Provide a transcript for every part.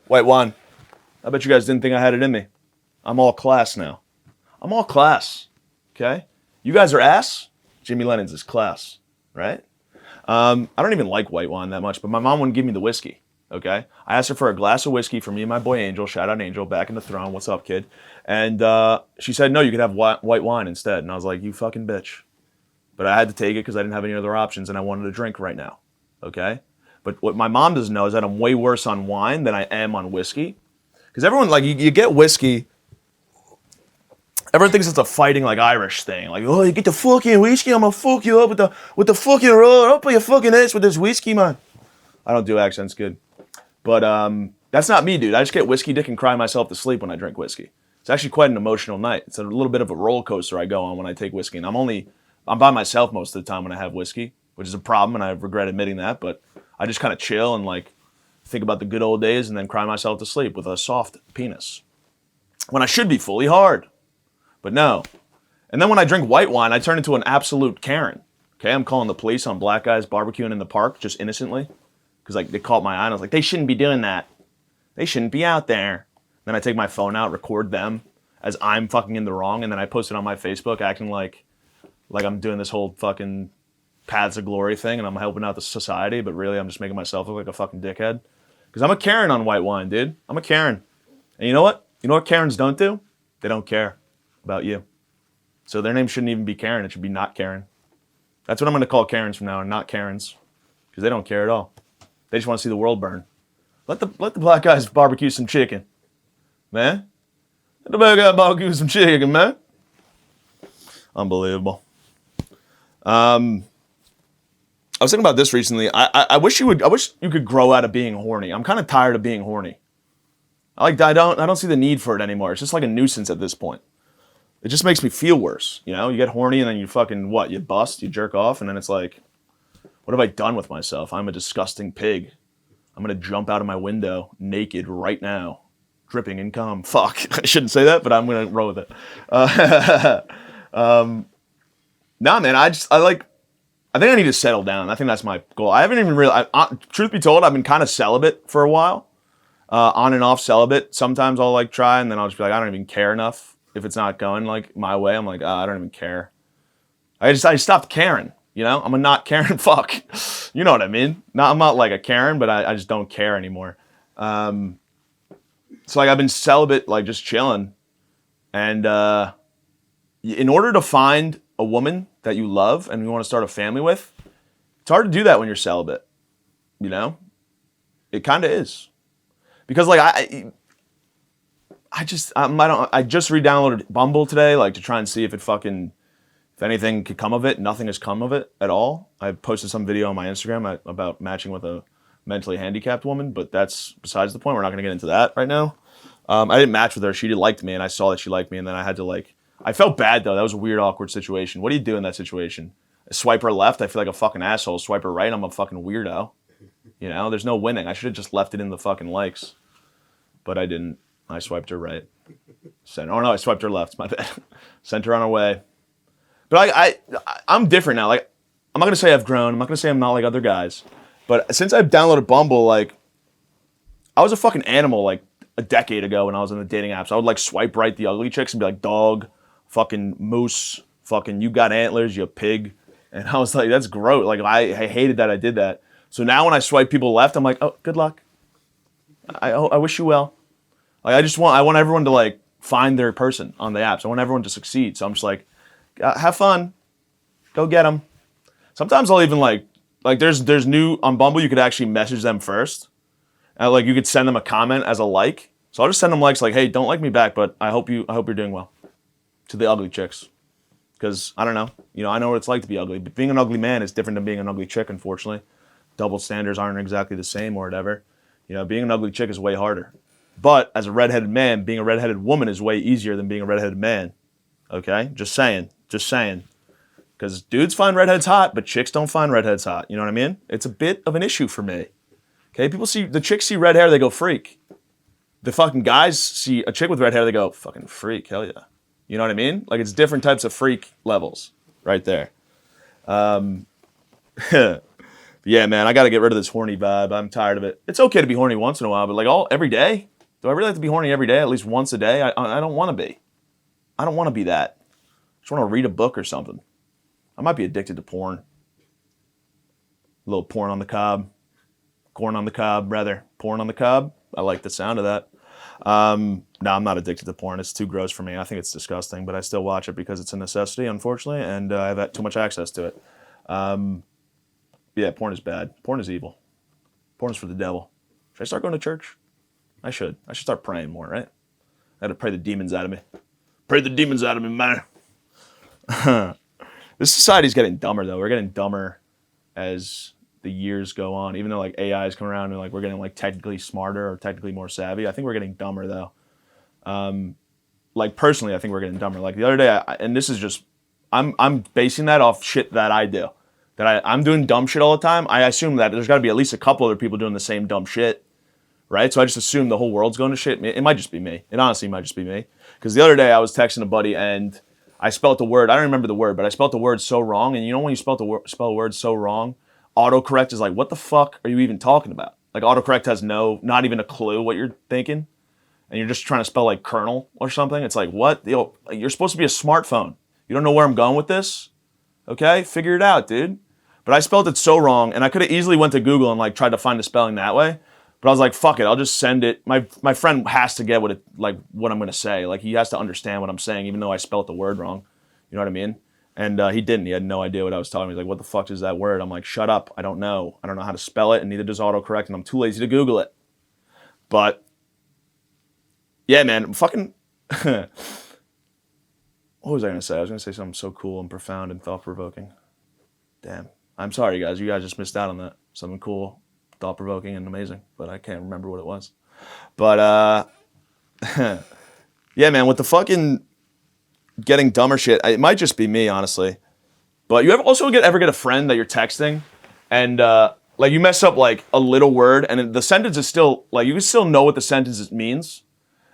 White wine. I bet you guys didn't think I had it in me. I'm all class now. I'm all class. Okay? You guys are ass. Jimmy Lennon's is class, right? I don't even like white wine that much, but my mom wouldn't give me the whiskey. Okay? I asked her for a glass of whiskey for me and my boy Angel. Shout out Angel, back in the throne. What's up, kid? And she said, no, you could have white wine instead. And I was like, you fucking bitch. But I had to take it because I didn't have any other options and I wanted to drink right now. Okay? But what my mom doesn't know is that I'm way worse on wine than I am on whiskey. Because everyone, like, you get whiskey. Everyone thinks it's a fighting, like, Irish thing. Like, oh, you get the fucking whiskey, I'm gonna fuck you up with the fucking roll. I'll put your fucking ass with this whiskey, man. I don't do accents good. But that's not me, dude. I just get whiskey dick and cry myself to sleep when I drink whiskey. It's actually quite an emotional night. It's a little bit of a roller coaster I go on when I take whiskey. And I'm by myself most of the time when I have whiskey, which is a problem, and I regret admitting that. But I just kind of chill and, like, think about the good old days and then cry myself to sleep with a soft penis. When I should be fully hard. But no. And then when I drink white wine, I turn into an absolute Karen. Okay, I'm calling the police on black guys barbecuing in the park just innocently. Because, like, they caught my eye and I was like, they shouldn't be doing that. They shouldn't be out there. Then I take my phone out, record them as I'm fucking in the wrong, and then I post it on my Facebook acting like I'm doing this whole fucking paths of glory thing and I'm helping out the society, but really I'm just making myself look like a fucking dickhead. Because I'm a Karen on white wine, dude. I'm a Karen. And you know what? You know what Karens don't do? They don't care about you. So their name shouldn't even be Karen. It should be not Karen. That's what I'm going to call Karens from now on, not Karens. Because they don't care at all. They just want to see the world burn. Let the black guys barbecue some chicken. Man. Let the black guys barbecue some chicken, man. Unbelievable. I was thinking about this recently. I wish you could grow out of being horny. I'm kind of tired of being horny. I don't see the need for it anymore. It's just like a nuisance at this point. It just makes me feel worse. You know, you get horny and then you fucking what? You bust, you jerk off, and then it's like, what have I done with myself? I'm a disgusting pig. I'm gonna jump out of my window naked right now, dripping in cum. Fuck, I shouldn't say that, but I'm gonna roll with it. Nah, man, I think I need to settle down. I think that's my goal. I haven't even really, truth be told, I've been kind of celibate for a while. On and off celibate. Sometimes I'll like try and then I'll just be like, I don't even care enough. If it's not going like my way, I'm like, I don't even care. I stopped caring, you know? I'm a not caring fuck. You know what I mean? I'm not like a Karen, but I just don't care anymore. So like I've been celibate, like just chilling. And in order to find a woman that you love and you want to start a family with, it's hard to do that when you're celibate. You know? It kind of is. Because like I just re-downloaded Bumble today, like to try and see if anything could come of it. Nothing has come of it at all. I posted some video on my Instagram about matching with a mentally handicapped woman, but that's besides the point. We're not going to get into that right now. I didn't match with her. She liked me, and I saw that she liked me, and then I had to I felt bad though. That was a weird, awkward situation. What do you do in that situation? Swipe her left, I feel like a fucking asshole. Swipe her right, I'm a fucking weirdo. You know, there's no winning. I should have just left it in the fucking likes, but I didn't. I swiped her right. I swiped her left. My bad. Sent her on her way. But I'm different now. Like, I'm not gonna say I've grown. I'm not gonna say I'm not like other guys. But since I've downloaded Bumble, like, I was a fucking animal like a decade ago when I was on the dating apps. I would like swipe right the ugly chicks and be like, dog, fucking moose, fucking you got antlers, you pig. And I was like, that's gross. Like, I hated that I did that. So now when I swipe people left, I'm like, oh, good luck. I wish you well. Like, I want everyone to like find their person on the apps. I want everyone to succeed. So I'm just like, have fun, go get them. Sometimes I'll even like there's new on Bumble. You could actually message them first, and like you could send them a comment as a like. So I'll just send them likes like, hey, don't like me back, but I hope you're doing well. To the ugly chicks, because I don't know, you know, I know what it's like to be ugly. But being an ugly man is different than being an ugly chick. Unfortunately, double standards aren't exactly the same or whatever. You know, being an ugly chick is way harder. But as a redheaded man, being a redheaded woman is way easier than being a redheaded man. Okay? Just saying. Because dudes find redheads hot, but chicks don't find redheads hot. You know what I mean? It's a bit of an issue for me. Okay? The chicks see red hair, they go freak. The fucking guys see a chick with red hair, they go fucking freak. Hell yeah. You know what I mean? Like, it's different types of freak levels right there. Yeah, man, I got to get rid of this horny vibe. I'm tired of it. It's okay to be horny once in a while, but like every day? Do I really have to be horny every day, at least once a day? I don't want to be. I don't want to be that. I just want to read a book or something. I might be addicted to porn. A little porn on the cob. Corn on the cob, rather. Porn on the cob. I like the sound of that. No, I'm not addicted to porn. It's too gross for me. I think it's disgusting, but I still watch it because it's a necessity, unfortunately, and I have too much access to it. Yeah, porn is bad. Porn is evil. Porn is for the devil. Should I start going to church? I should. I should start praying more, right? I had to pray the demons out of me. Pray the demons out of me, man. This society's getting dumber, though. We're getting dumber as the years go on. Even though like AI is coming around and like we're getting like technically smarter or technically more savvy, I think we're getting dumber, though. Like personally, I think we're getting dumber. Like the other day, and this is just, I'm basing that off shit that I do. That I'm doing dumb shit all the time. I assume that there's got to be at least a couple other people doing the same dumb shit, right? So I just assume the whole world's going to shit. It might just be me. It honestly might just be me. Because the other day I was texting a buddy and I spelled the word. I don't remember the word, but I spelled the word so wrong. And you know when you spell a word so wrong, autocorrect is like, what the fuck are you even talking about? Like autocorrect has not even a clue what you're thinking, and you're just trying to spell like kernel or something. It's like, what? You're supposed to be a smartphone. You don't know where I'm going with this? Okay, figure it out, dude. But I spelled it so wrong, and I could have easily went to Google and like tried to find the spelling that way. But I was like, fuck it, I'll just send it. My friend has to get what I'm gonna say. Like he has to understand what I'm saying, even though I spelled the word wrong. You know what I mean? And he didn't. He had no idea what I was talking about. He's like, what the fuck is that word? I'm like, shut up. I don't know. I don't know how to spell it, and neither does autocorrect, and I'm too lazy to Google it. But yeah, man, fucking. What was I gonna say? I was gonna say something so cool and profound and thought-provoking. Damn. I'm sorry, guys. You guys just missed out on that. Something cool, thought-provoking, and amazing. But I can't remember what it was. But, yeah, man, with the fucking getting dumber shit, it might just be me, honestly. But you ever get a friend that you're texting, and, like, you mess up, like, a little word, and the sentence is still, like, you can still know what the sentence means.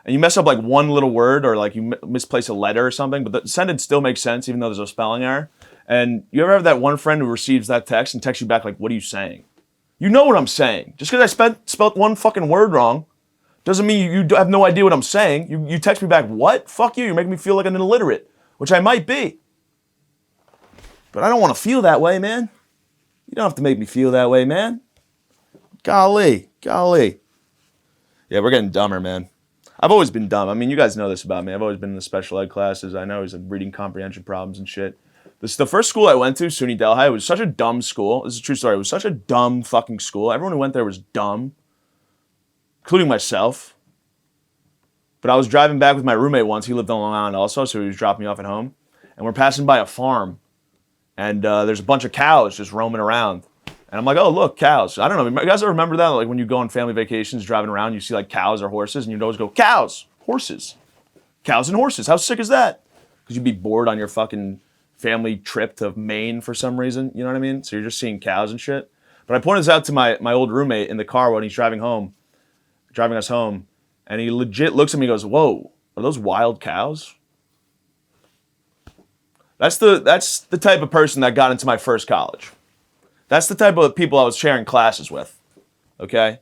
And you mess up, like, one little word, or, like, you misplace a letter or something, but the sentence still makes sense, even though there's a spelling error. And you ever have that one friend who receives that text and texts you back like, what are you saying? You know what I'm saying. Just because I spelled one fucking word wrong doesn't mean you have no idea what I'm saying. You text me back, what? Fuck you. You're making me feel like an illiterate, which I might be. But I don't want to feel that way, man. You don't have to make me feel that way, man. Golly. Yeah, we're getting dumber, man. I've always been dumb. I mean, you guys know this about me. I've always been in the special ed classes. I know I was reading comprehension problems and shit. This is the first school I went to, SUNY Delhi. It was such a dumb school. This is a true story. It was such a dumb fucking school. Everyone who went there was dumb, including myself. But I was driving back with my roommate once. He lived on Long Island also, so he was dropping me off at home. And we're passing by a farm. And there's a bunch of cows just roaming around. And I'm like, oh, look, cows. I don't know. You guys ever remember that? Like when you go on family vacations driving around, you see like cows or horses, and you'd always go, cows, horses. Cows and horses. How sick is that? Because you'd be bored on your fucking family trip to Maine for some reason, you know what I mean? So you're just seeing cows and shit. But I pointed this out to my old roommate in the car when he's driving us home, and he legit looks at me and goes, whoa, are those wild cows? That's the type of person that got into my first college. That's the type of people I was sharing classes with, okay?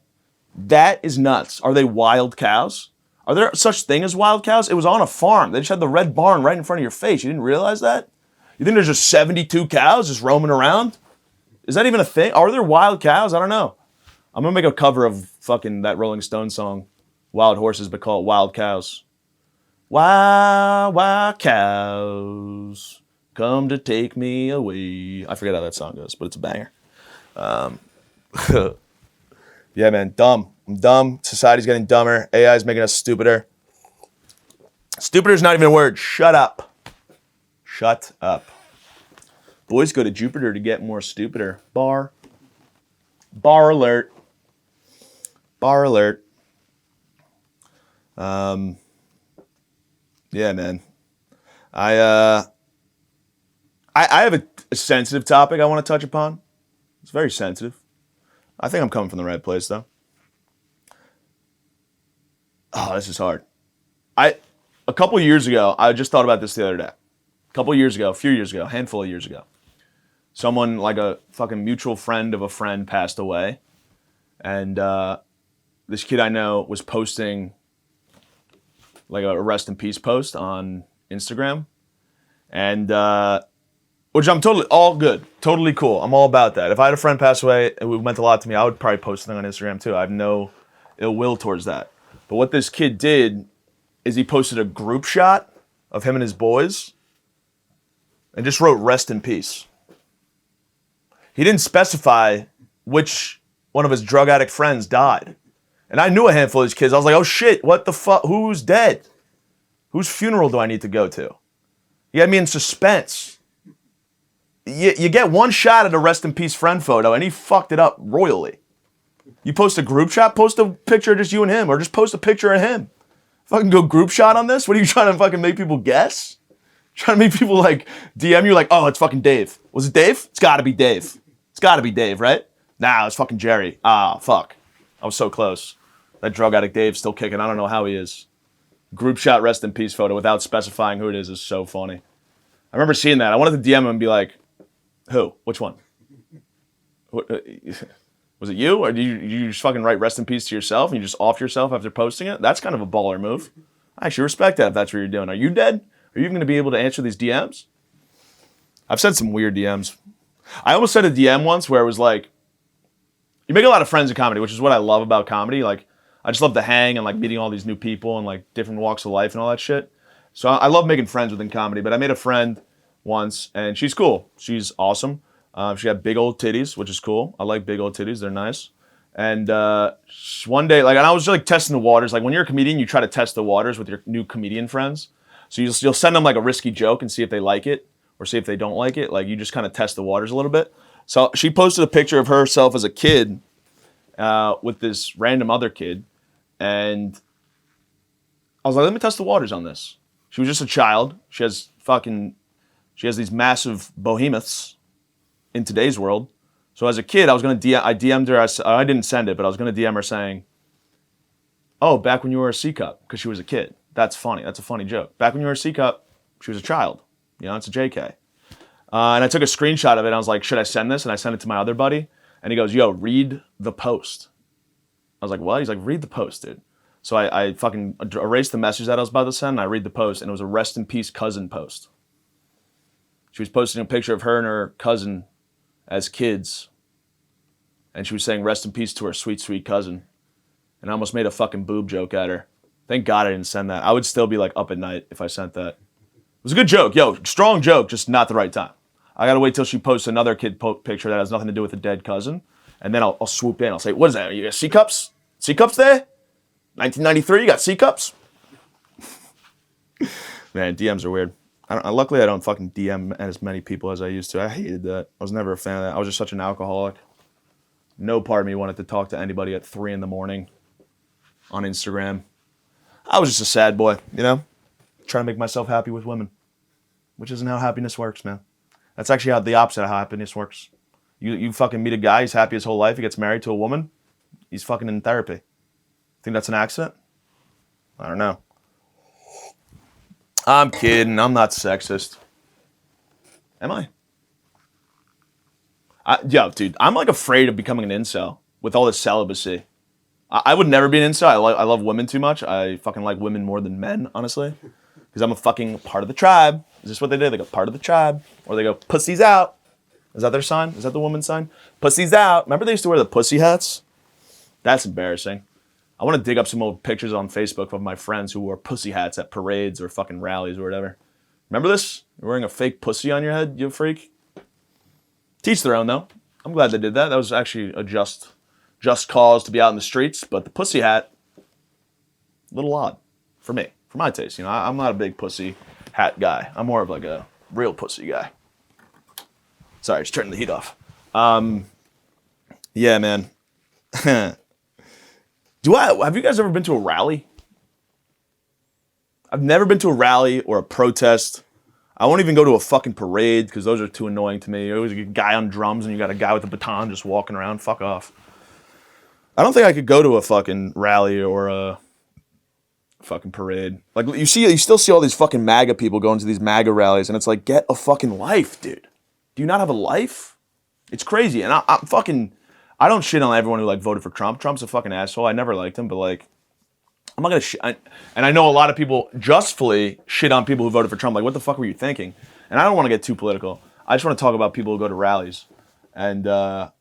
That is nuts. Are they wild cows? Are there such thing as wild cows? It was on a farm. They just had the red barn right in front of your face. You didn't realize that? You think there's just 72 cows just roaming around? Is that even a thing? Are there wild cows? I don't know. I'm going to make a cover of fucking that Rolling Stone song, Wild Horses, but call it Wild Cows. Wild, wild cows, come to take me away. I forget how that song goes, but it's a banger. Yeah, man, dumb. I'm dumb. Society's getting dumber. AI's making us stupider. Stupider is not even a word. Shut up. Shut up. Boys go to Jupiter to get more stupider. Bar alert. Bar alert. Yeah, man. I have a sensitive topic I want to touch upon. It's very sensitive. I think I'm coming from the right place, though. Oh, this is hard. A couple years ago, I just thought about this the other day. A few years ago, a handful of years ago. someone like a fucking mutual friend of a friend passed away, and this kid I know was posting like a rest in peace post on Instagram, and which I'm totally all good, totally cool. I'm all about that. If I had a friend pass away, it meant a lot to me. I would probably post something on Instagram too. I have no ill will towards that. But what this kid did is he posted a group shot of him and his boys, and just wrote "rest in peace." He didn't specify which one of his drug addict friends died. And I knew a handful of these kids. I was like, oh shit, what the fuck? Who's dead? Whose funeral do I need to go to? He had me in suspense. You get one shot at a rest in peace friend photo, and he fucked it up royally. You post a group shot, post a picture of just you and him, or just post a picture of him. Fucking go group shot on this? What are you trying to fucking make people guess? Trying to make people like DM you like, oh, it's fucking Dave. Was it Dave? It's gotta be Dave. It's gotta be Dave, right? Nah, it's fucking Jerry. Ah, fuck. I was so close. That drug addict Dave's still kicking. I don't know how he is. Group shot rest in peace photo without specifying who it is so funny. I remember seeing that. I wanted to DM him and be like, who? Which one? What, was it you? Or did you just fucking write rest in peace to yourself and you just off yourself after posting it? That's kind of a baller move. I actually respect that if that's what you're doing. Are you dead? Are you even going to be able to answer these DMs? I've sent some weird DMs. I almost sent a DM once where it was like, you make a lot of friends in comedy, which is what I love about comedy. Like, I just love to hang and like meeting all these new people and like different walks of life and all that shit. So I love making friends within comedy, but I made a friend once and she's cool. She's awesome. She had big old titties, which is cool. I like big old titties. They're nice. And one day, like, and I was just like testing the waters. Like when you're a comedian, you try to test the waters with your new comedian friends. So you'll send them like a risky joke and see if they like it or see if they don't like it. Like you just kind of test the waters a little bit. So she posted a picture of herself as a kid with this random other kid. And I was like, let me test the waters on this. She was just a child. She has these massive behemoths in today's world. So as a kid, I DM'd her. I didn't send it, but I was going to DM her saying, oh, back when you were a C cup, because she was a kid. That's funny. That's a funny joke. Back when you were a C cup, she was a child. You know, it's a JK. And I took a screenshot of it. And I was like, should I send this? And I sent it to my other buddy. And he goes, yo, read the post. I was like, what? He's like, read the post, dude. So I fucking erased the message that I was about to send. And I read the post. And it was a rest in peace cousin post. She was posting a picture of her and her cousin as kids. And she was saying rest in peace to her sweet, sweet cousin. And I almost made a fucking boob joke at her. Thank God I didn't send that. I would still be like up at night if I sent that. It was a good joke. Yo, strong joke, just not the right time. I gotta wait till she posts another kid picture that has nothing to do with a dead cousin. And then I'll swoop in. I'll say, what is that? You got C-cups? C-cups there? 1993, you got C-cups? Man, DMs are weird. Luckily, I don't fucking DM as many people as I used to. I hated that. I was never a fan of that. I was just such an alcoholic. No part of me wanted to talk to anybody at 3 a.m. on Instagram. I was just a sad boy, you know? Trying to make myself happy with women. Which isn't how happiness works, man. That's actually the opposite of how happiness works. You fucking meet a guy, he's happy his whole life, he gets married to a woman, he's fucking in therapy. Think that's an accident? I don't know. I'm kidding, I'm not sexist. Am I? Yo, dude, I'm like afraid of becoming an incel with all this celibacy. I would never be an incel. I love women too much. I fucking like women more than men, honestly. Because I'm a fucking part of the tribe. Is this what they do? They go, part of the tribe. Or they go, pussies out. Is that their sign? Is that the woman's sign? Pussies out. Remember they used to wear the pussy hats? That's embarrassing. I want to dig up some old pictures on Facebook of my friends who wore pussy hats at parades or fucking rallies or whatever. Remember this? You're wearing a fake pussy on your head, you freak? Teach their own, though. I'm glad they did that. That was actually a just cause to be out in the streets. But the pussy hat, a little odd for me, for my taste. You know, I'm not a big pussy hat guy. I'm more of like a real pussy guy. Sorry, just turning the heat off. Yeah, man. Have you guys ever been to a rally? I've never been to a rally or a protest. I won't even go to a fucking parade because those are too annoying to me. You always get a guy on drums and you got a guy with a baton just walking around. Fuck off. I don't think I could go to a fucking rally or a fucking parade. Like you still see all these fucking MAGA people going to these MAGA rallies and it's like, get a fucking life, dude. Do you not have a life? It's crazy. And I don't shit on everyone who like voted for Trump. Trump's a fucking asshole. I never liked him, but like, I'm not gonna and I know a lot of people justly shit on people who voted for Trump. Like, what the fuck were you thinking? And I don't want to get too political. I just want to talk about people who go to rallies. And I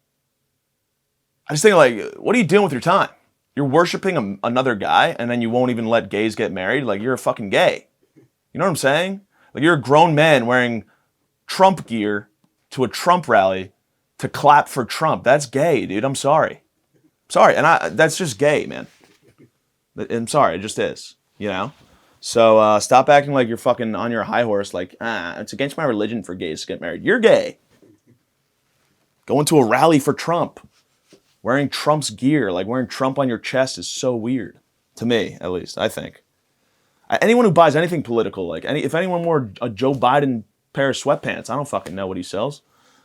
just think, like, what are you doing with your time? You're worshiping another guy, and then you won't even let gays get married? Like, you're a fucking gay. You know what I'm saying? Like, you're a grown man wearing Trump gear to a Trump rally to clap for Trump. That's gay, dude. I'm sorry. Sorry. And that's just gay, man. I'm sorry. It just is, you know? So stop acting like you're fucking on your high horse. Like, it's against my religion for gays to get married. You're gay. Going to a rally for Trump. Wearing Trump's gear, like wearing Trump on your chest is so weird. To me, at least, I think. Anyone who buys anything political, like if anyone wore a Joe Biden pair of sweatpants, I don't fucking know what he sells.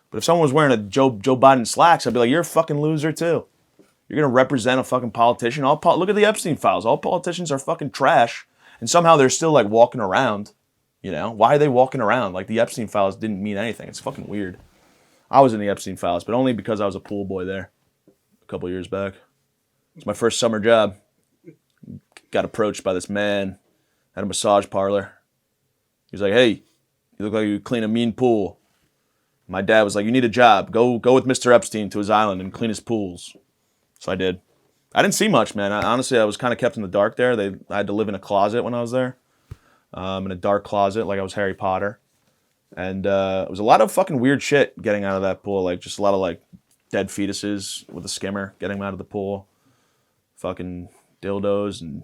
But if someone was wearing a Joe Biden slacks, I'd be like, you're a fucking loser too. You're going to represent a fucking politician. Look at the Epstein files. All politicians are fucking trash. And somehow they're still like walking around. You know? Why are they walking around? Like the Epstein files didn't mean anything. It's fucking weird. I was in the Epstein files, but only because I was a pool boy there a couple years back. It's my first summer job. Got approached by this man at a massage parlor. He was like, hey, you look like you clean a mean pool. My dad was like, you need a job. Go with Mr. Epstein to his island and clean his pools. So I did. I didn't see much, man. Honestly, I was kind of kept in the dark there. I had to live in a closet when I was there. In a dark closet like I was Harry Potter. And it was a lot of fucking weird shit getting out of that pool. Like just a lot of like dead fetuses with a skimmer getting them out of the pool. Fucking dildos and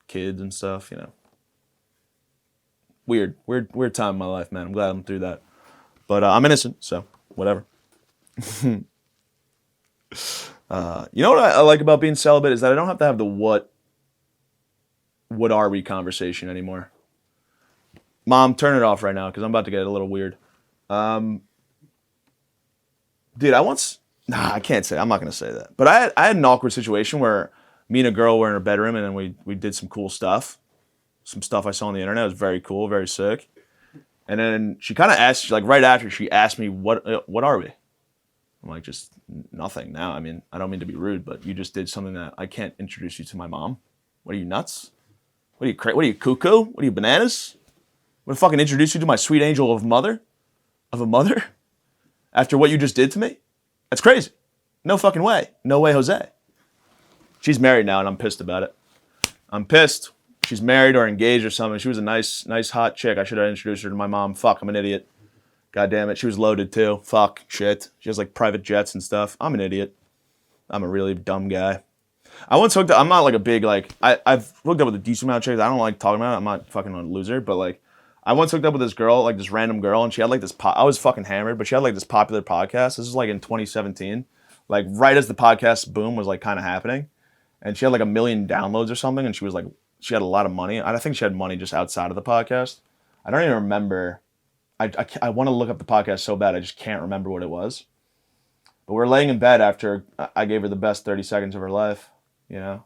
kids and stuff, you know. Weird time in my life, man. I'm glad I'm through that. But I'm innocent, so whatever. You know what I like about being celibate is that I don't have to have the what are we conversation anymore. Mom, turn it off right now because I'm about to get a little weird. Dude, I can't say. I'm not going to say that. But I had an awkward situation where me and a girl were in her bedroom and then we did some cool stuff. Some stuff I saw on the internet. It was very cool, very sick. And then she kind of asked, like right after, she asked me, what are we? I'm like, just nothing now. I mean, I don't mean to be rude, but you just did something that I can't introduce you to my mom. What are you, nuts? What are you, cuckoo? What are you, bananas? I'm gonna fucking introduce you to my sweet angel of a mother? After what you just did to me? That's crazy. No fucking way. No way, Jose. She's married now and I'm pissed about it. I'm pissed. She's married or engaged or something. She was a nice hot chick. I should have introduced her to my mom. Fuck, I'm an idiot. God damn it. She was loaded too. Fuck, shit. She has like private jets and stuff. I'm an idiot. I'm a really dumb guy. I once hooked up. I'm not like a big, like, I've hooked up with a decent amount of chicks. I don't like talking about it. I'm not fucking a loser. But like, I once hooked up with this girl, like this random girl, and she had like this, I was fucking hammered, but she had like this popular podcast. This was like in 2017. Like right as the podcast boom was like kind of happening. And she had like 1 million downloads or something. And she was like, she had a lot of money. I think she had money just outside of the podcast. I don't even remember. I want to look up the podcast so bad. I just can't remember what it was. But we're laying in bed after I gave her the best 30 seconds of her life, you know?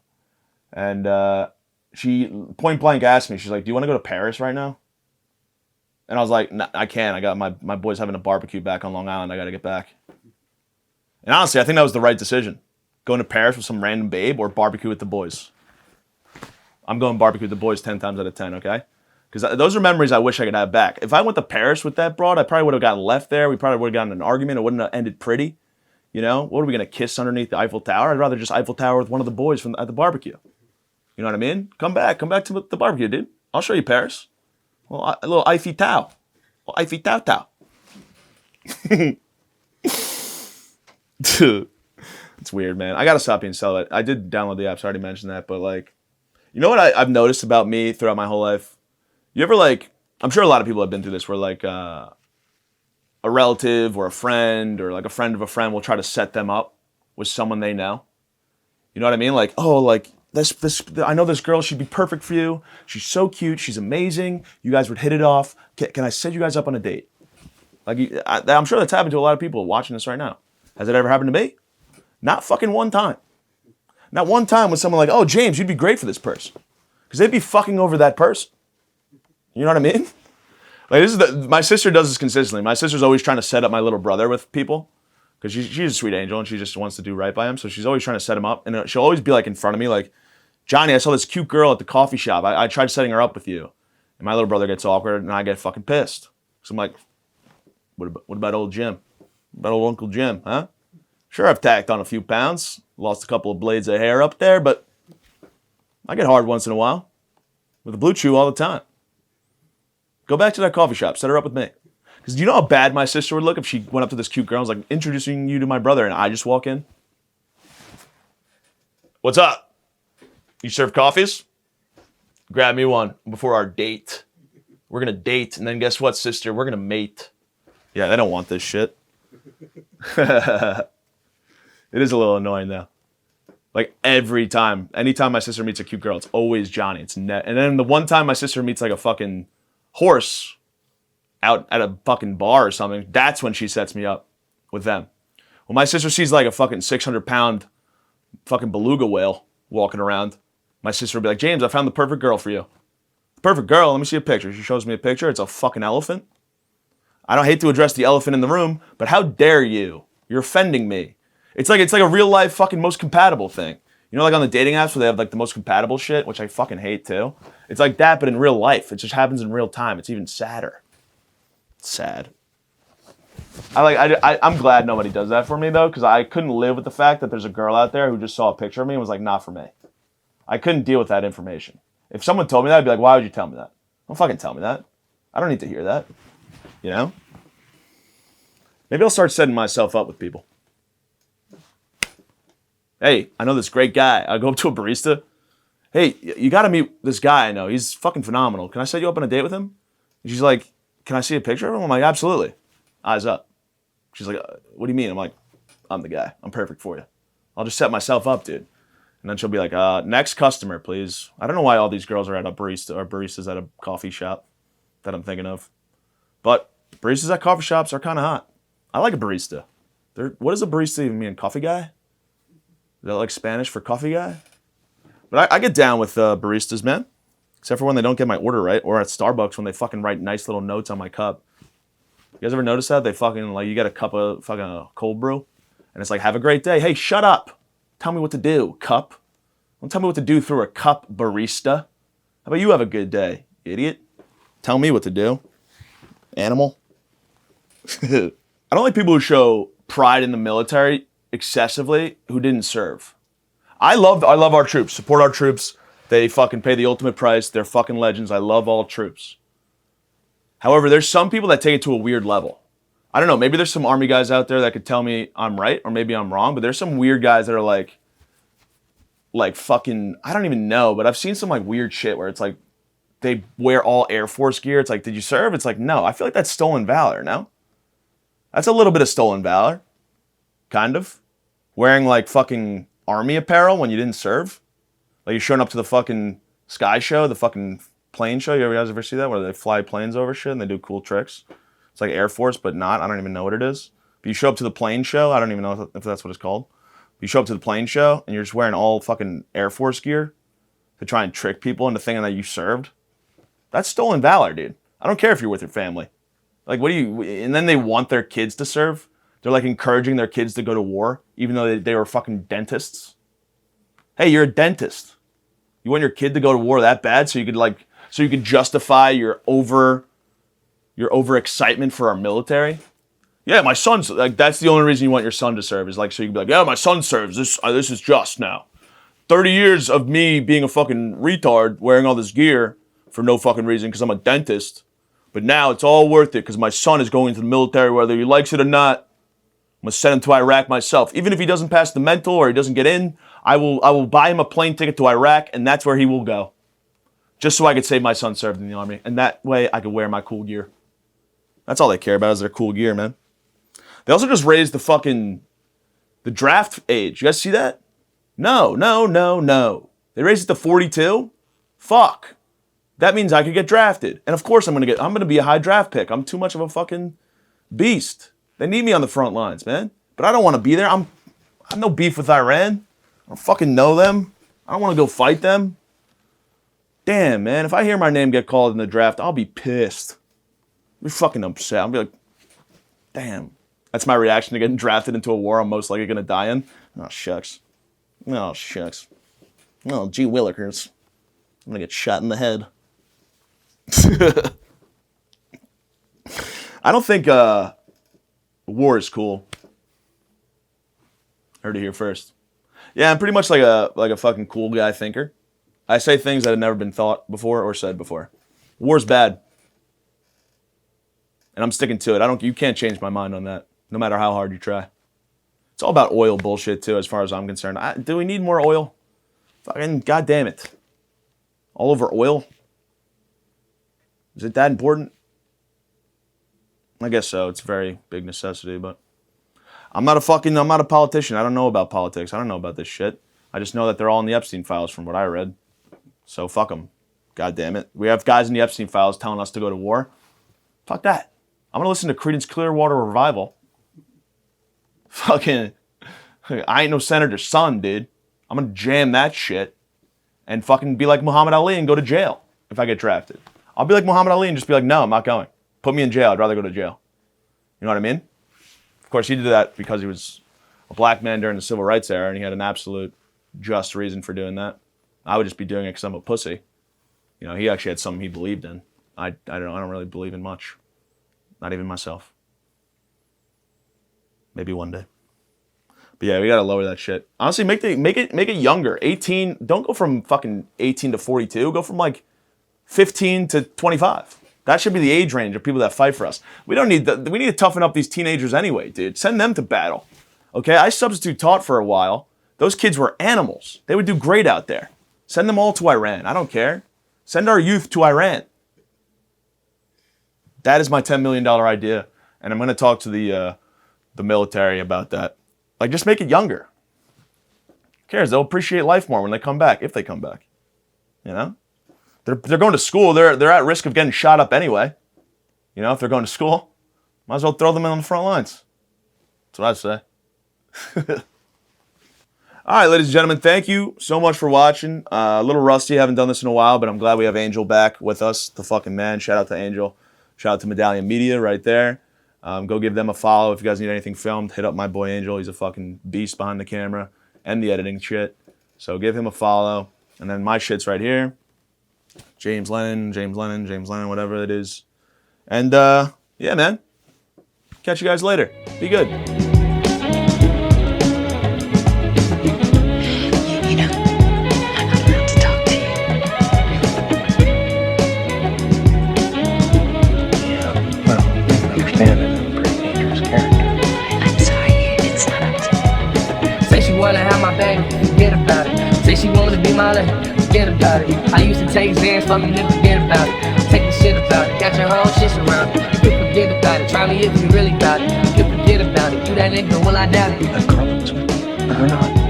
And she point blank asked me, she's like, do you want to go to Paris right now? And I was like, nah, I can't. I got my boys having a barbecue back on Long Island. I got to get back. And honestly, I think that was the right decision. Going to Paris with some random babe or barbecue with the boys. I'm going barbecue with the boys 10 times out of 10, okay? Because those are memories I wish I could have back. If I went to Paris with that broad, I probably would have gotten left there. We probably would have gotten an argument. It wouldn't have ended pretty. You know? What are we going to kiss underneath the Eiffel Tower? I'd rather just Eiffel Tower with one of the boys at the barbecue. You know what I mean? Come back to the barbecue, dude. I'll show you Paris. Well, a little Eiffel Tower. A little Eiffel Tower. Dude. It's weird, man. I got to stop being celibate. I did download the apps. I already mentioned that. But, like, you know what I've noticed about me throughout my whole life? You ever, like, I'm sure a lot of people have been through this where, like, a relative or a friend or, like, a friend of a friend will try to set them up with someone they know. You know what I mean? Like, oh, like, I know this girl. She'd be perfect for you. She's so cute. She's amazing. You guys would hit it off. Can I set you guys up on a date? Like, I'm sure that's happened to a lot of people watching this right now. Has it ever happened to me? Not fucking one time. Not one time was someone like, oh, James, you'd be great for this person. Because they'd be fucking over that person. You know what I mean? Like this is my sister does this consistently. My sister's always trying to set up my little brother with people because she's a sweet angel and she just wants to do right by him. So she's always trying to set him up, and she'll always be like in front of me, like, Johnny, I saw this cute girl at the coffee shop. I tried setting her up with you, and my little brother gets awkward, and I get fucking pissed. So I'm like, what about old Jim? What about old Uncle Jim, huh? Sure, I've tacked on a few pounds, lost a couple of blades of hair up there, but I get hard once in a while with a blue chew all the time. Go back to that coffee shop. Set her up with me. Because do you know how bad my sister would look if she went up to this cute girl and was like, introducing you to my brother, and I just walk in? What's up? You serve coffees? Grab me one before our date. We're going to date, and then guess what, sister? We're going to mate. Yeah, they don't want this shit. It is a little annoying, though. Like, every time. Anytime my sister meets a cute girl, it's always Johnny. And then the one time my sister meets, like, a fucking horse out at a fucking bar or something, that's when she sets me up with them. When my sister sees, like, a fucking 600-pound fucking beluga whale walking around, my sister will be like, James, I found the perfect girl for you. The perfect girl? Let me see a picture. She shows me a picture. It's a fucking elephant. I don't hate to address the elephant in the room, but how dare you? You're offending me. It's like a real life fucking most compatible thing. You know, like on the dating apps where they have like the most compatible shit, which I fucking hate too. It's like that, but in real life. It just happens in real time. It's even sadder. It's sad. I'm glad nobody does that for me though, because I couldn't live with the fact that there's a girl out there who just saw a picture of me and was like, not for me. I couldn't deal with that information. If someone told me that, I'd be like, why would you tell me that? Don't fucking tell me that. I don't need to hear that. You know? Maybe I'll start setting myself up with people. Hey, I know this great guy. I go up to a barista. Hey, you got to meet this guy I know. He's fucking phenomenal. Can I set you up on a date with him? And she's like, can I see a picture of him? I'm like, absolutely. Eyes up. She's like, what do you mean? I'm like, I'm the guy. I'm perfect for you. I'll just set myself up, dude. And then she'll be like, next customer, please. I don't know why all these girls are at a barista or baristas at a coffee shop that I'm thinking of. But baristas at coffee shops are kind of hot. I like a barista. What does a barista even mean? Coffee guy? Is that like Spanish for coffee guy? But I get down with baristas, man. Except for when they don't get my order right. Or at Starbucks when they fucking write nice little notes on my cup. You guys ever notice that? They fucking, like, you get a cup of fucking cold brew. And it's like, have a great day. Hey, shut up. Tell me what to do, cup. Don't tell me what to do through a cup, barista. How about you have a good day, idiot? Tell me what to do. Animal. I don't like people who show pride in the military excessively who didn't serve. I love our troops. Support our troops. They fucking pay the ultimate price. They're fucking legends. I love all troops. However, there's some people that take it to a weird level. I don't know. Maybe there's some army guys out there that could tell me I'm right or maybe I'm wrong, but there's some weird guys that are like fucking, I don't even know, but I've seen some like weird shit where it's like they wear all Air Force gear. It's like, did you serve? It's like, no. I feel like that's stolen valor, no? That's a little bit of stolen valor. Kind of. Wearing like fucking army apparel when you didn't serve. Like you're showing up to the fucking sky show, the fucking plane show. You guys ever see that? Where they fly planes over shit and they do cool tricks. It's like Air Force, but not. I don't even know what it is. But you show up to the plane show. I don't even know if that's what it's called. You show up to the plane show and you're just wearing all fucking Air Force gear to try and trick people into thinking that you served. That's stolen valor, dude. I don't care if you're with your family. Like, what do you... And then they want their kids to serve. They're like encouraging their kids to go to war, even though they were fucking dentists. Hey, you're a dentist. You want your kid to go to war that bad so you could justify your over excitement for our military? Yeah, my son's like, that's the only reason you want your son to serve is like so you can be like, yeah, my son serves. This is just now. 30 years of me being a fucking retard wearing all this gear for no fucking reason because I'm a dentist. But now it's all worth it because my son is going to the military whether he likes it or not. I'm gonna send him to Iraq myself. Even if he doesn't pass the mental or he doesn't get in, I will buy him a plane ticket to Iraq and that's where he will go. Just so I could say my son served in the army. And that way I could wear my cool gear. That's all they care about is their cool gear, man. They also just raised the draft age. You guys see that? No. They raised it to 42? Fuck. That means I could get drafted. And of course I'm gonna be a high draft pick. I'm too much of a fucking beast. They need me on the front lines, man. But I don't want to be there. I'm no beef with Iran. I don't fucking know them. I don't want to go fight them. Damn, man. If I hear my name get called in the draft, I'll be pissed. I'll be fucking upset. I'll be like, damn. That's my reaction to getting drafted into a war I'm most likely gonna die in. Oh shucks. Oh shucks. Oh gee willikers. I'm gonna get shot in the head. I don't think war is cool. Heard it here first. Yeah, I'm pretty much like a fucking cool guy thinker. I say things that have never been thought before or said before. War's bad. And I'm sticking to it. You can't change my mind on that, no matter how hard you try. It's all about oil bullshit too, as far as I'm concerned. Do we need more oil? Fucking goddamn it. All over oil? Is it that important? I guess so. It's a very big necessity, but I'm not a politician. I don't know about politics. I don't know about this shit. I just know that they're all in the Epstein files from what I read. So fuck them. God damn it. We have guys in the Epstein files telling us to go to war. Fuck that. I'm going to listen to Creedence Clearwater Revival. Fucking, I ain't no senator's son, dude. I'm going to jam that shit and fucking be like Muhammad Ali and go to jail if I get drafted. I'll be like Muhammad Ali and just be like, no, I'm not going. Put me in jail. I'd rather go to jail. You know what I mean? Of course, he did that because he was a black man during the civil rights era and he had an absolute just reason for doing that. I would just be doing it because I'm a pussy. You know, he actually had something he believed in. I don't really believe in much. Not even myself. Maybe one day. But yeah, we gotta lower that shit. Honestly, make it younger. 18. Don't go from fucking 18 to 42. Go from like 15 to 25. That should be the age range of people that fight for us. We need to toughen up these teenagers anyway, dude. Send them to battle. Okay, I substitute taught for a while. Those kids were animals. They would do great out there. Send them all to Iran. I don't care. Send our youth to Iran. That is my $10 million idea. And I'm going to talk to the military about that. Like, just make it younger. Who cares? They'll appreciate life more when they come back, if they come back. You know? They're going to school. They're at risk of getting shot up anyway. You know, if they're going to school, might as well throw them in on the front lines. That's what I'd say. All right, ladies and gentlemen, thank you so much for watching. A little rusty, haven't done this in a while, but I'm glad we have Angel back with us, the fucking man. Shout out to Angel. Shout out to Medallion Media right there. Go give them a follow. If you guys need anything filmed, hit up my boy Angel. He's a fucking beast behind the camera and the editing shit. So give him a follow. And then my shit's right here. James Lennon, whatever it is. And yeah, man. Catch you guys later. Be good. Forget about it. Say she wanted to be my lady, forget about it. I used to take Xans, fuck me, then forget about it. Take the shit about it, got your whole shit surrounded. You can forget about it, try me if you really about it. You can forget about it, you that nigga, will I doubt it? That girl was with me, but we're not.